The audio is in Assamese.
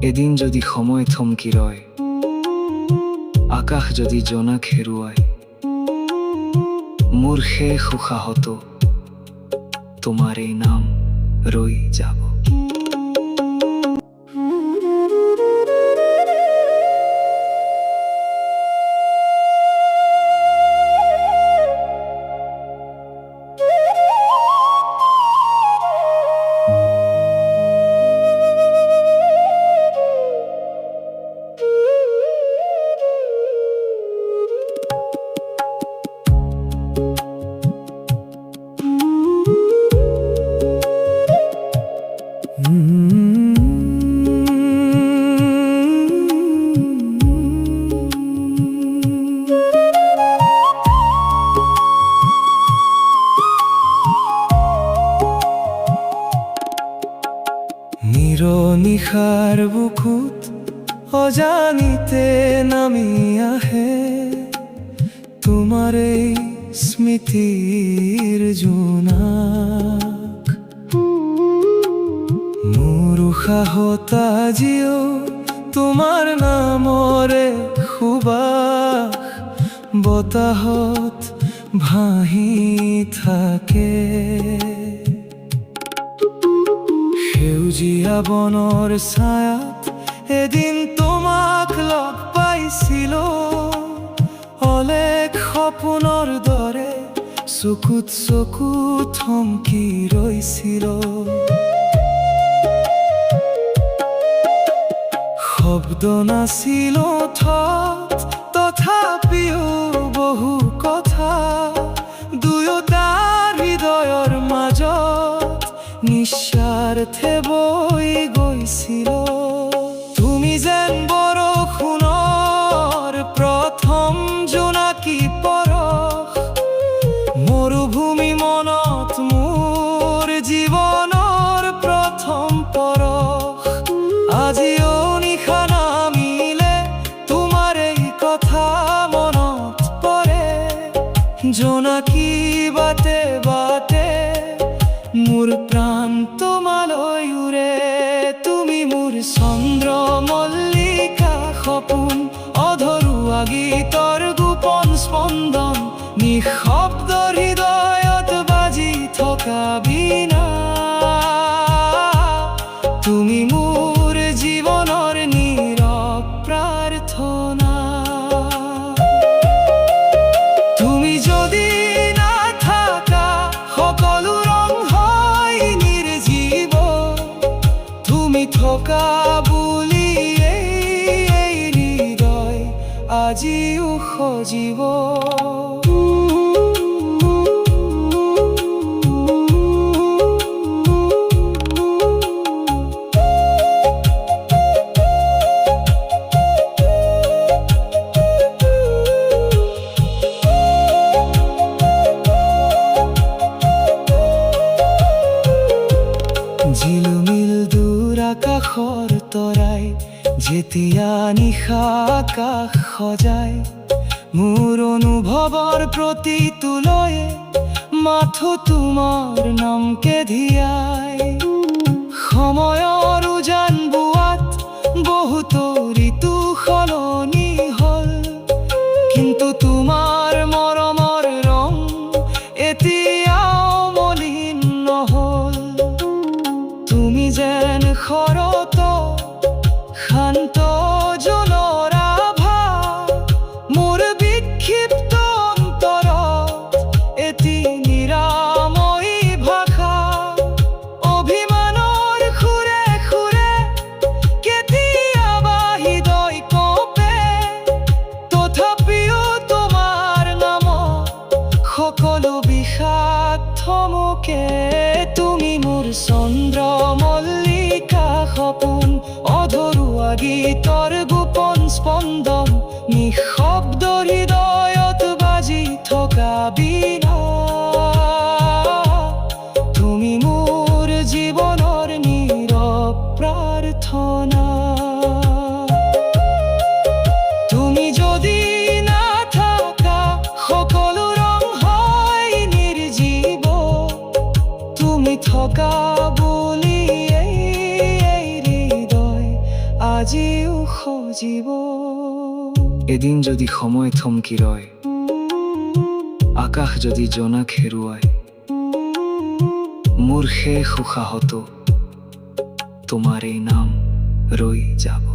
এদিন যদি সময় থমকি ৰয়, আকাশ যদি জোনাক হেৰুৱায়, মোৰ শেষ উশাহতো তোমাৰ এই নাম ৰৈ যাব। নিশাৰ বুকুত অজানিতে নামি আহে তোমাৰ এই স্মৃতিৰ জোনাক। মোৰ উশাহত আজিও তোমাৰ নামৰে সুবাস বতাহত ভাহি থাকে। সেউজীয়া বনৰ ছায়াত এদিন তোমাক লগ পাইছিলো, অলেখ সপোনৰ দৰে চকুত চকু থমকি ৰৈছিল। শব্দ নাছিল ঠত, তথাপিও বহু কথা দুয়োটাৰ হৃদয়ৰ মাজত নিঃস্বাৰ্থে বৈ গৈছিল। তুমি যেন বৰষুণৰ প্ৰথম জোনাকী পৰশ, মৰুভূমি মনত মোৰ জীৱনৰ প্ৰথম পৰশ। আজিও নিশা নামিলে তোমাৰ এই কথা মনত পৰে, জোনাকী বাটে বাটে মোৰ প্ৰাণ তোমালৈ উৰে। তুমি মোৰ চন্দ্ৰ মল্লিকা সপোন, অধৰুৱা গীতৰ গোপন স্পন্দন, নিঃশব্দ হৃদয়ত বাজি থকা বীণা। তুমি মোৰ জীৱনৰ নীৰৱ প্ৰাৰ্থনা। তুমি যদি নাথাকা সকলো ৰং হয় নিৰ্জীৱ, তুমি থকা বুলি এই হৃদয় আজিও সজীৱ। ঝিলমিল দূৰ আকাশৰ তৰাই যেতিয়া নিশা আকাশ সজায়, মোৰ অনুভৱৰ প্ৰতিটো লয়ে মাথো তোমাৰ নামকে ধিয়াই। সময়ৰ উজান বোৱাত বহুতো ঋতু সলনি হ'ল, কিন্তু তোমাৰ মৰমৰ ৰং এতিয়াও মলিন নহ'ল। তুমি যেন শৰত শান্ত জলৰ আভা, মোৰ বিক্ষিপ্ত অন্তৰত এটি নিৰাময়ী ভাষা। অভিমানৰ সুৰে সুৰে কেতিয়াবা হৃদয় কঁপে, তথাপিও তোমাৰ নামত সকলো বিষাদ থমকে। তুমি মোৰ চন্দ্ৰ মল্লিকা সপোন, অধৰুৱা গীতৰ গোপন স্পন্দন, নিঃশব্দ হৃদয়ত বাজি থকা বীণা। তুমি মোৰ জীৱনৰ নীৰৱ প্ৰাৰ্থনা। তুমি যদি নাথাকা সকলো ৰং হয় নিৰ্জীৱ, তুমি থকা বুলি এই হৃদয় আজিও সজীৱ এদিন যদি সময় থমকি ৰয়, আকাশ যদি জোনাক হেৰুৱায়, মোৰ শেষ উশাহতো তোমাৰ এই নাম ৰৈ যাব।